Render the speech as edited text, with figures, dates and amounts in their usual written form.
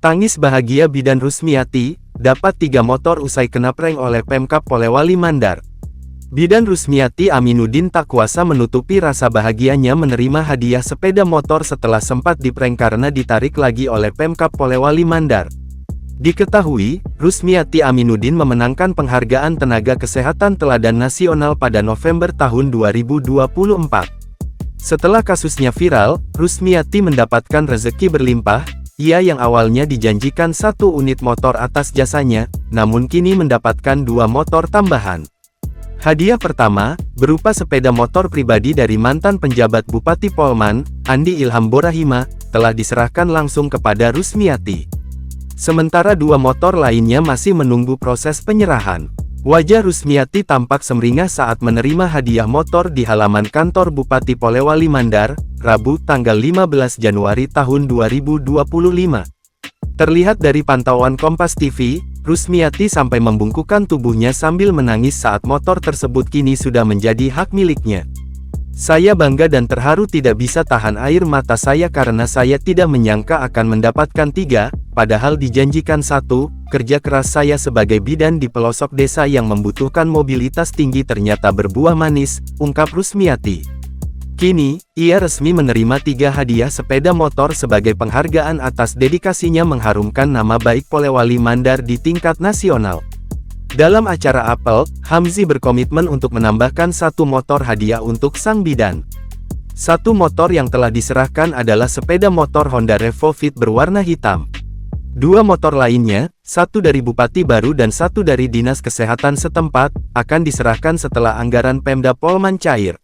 Tangis bahagia Bidan Rusmiati, dapat 3 motor usai kena prank oleh Pemkab Polewali Mandar. Bidan Rusmiati Aminuddin tak kuasa menutupi rasa bahagianya menerima hadiah sepeda motor setelah sempat diprank karena ditarik lagi oleh Pemkab Polewali Mandar. Diketahui, Rusmiati Aminuddin memenangkan penghargaan Tenaga Kesehatan Teladan Nasional pada November tahun 2024. Setelah kasusnya viral, Rusmiati mendapatkan rezeki berlimpah. Ia yang awalnya dijanjikan 1 unit motor atas jasanya, namun kini mendapatkan 2 motor tambahan. Hadiah pertama, berupa sepeda motor pribadi dari mantan penjabat Bupati Polman, Andi Ilham Borahima, telah diserahkan langsung kepada Rusmiati. Sementara 2 motor lainnya masih menunggu proses penyerahan. Wajah Rusmiati tampak sumringah saat menerima hadiah motor di halaman kantor Bupati Polewali Mandar, Rabu tanggal 15 Januari tahun 2025. Terlihat dari pantauan Kompas TV, Rusmiati sampai membungkukkan tubuhnya sambil menangis saat motor tersebut kini sudah menjadi hak miliknya. Saya bangga dan terharu, tidak bisa tahan air mata saya karena saya tidak menyangka akan mendapatkan 3, padahal dijanjikan 1, kerja keras saya sebagai bidan di pelosok desa yang membutuhkan mobilitas tinggi ternyata berbuah manis, ungkap Rusmiati. Kini, ia resmi menerima 3 hadiah sepeda motor sebagai penghargaan atas dedikasinya mengharumkan nama baik Polewali Mandar di tingkat nasional. Dalam acara apel, Hamzi berkomitmen untuk menambahkan 1 motor hadiah untuk sang bidan. 1 motor yang telah diserahkan adalah sepeda motor Honda Revo Fit berwarna hitam. 2 motor lainnya, 1 dari Bupati baru dan 1 dari Dinas Kesehatan setempat, akan diserahkan setelah anggaran Pemda Polman cair.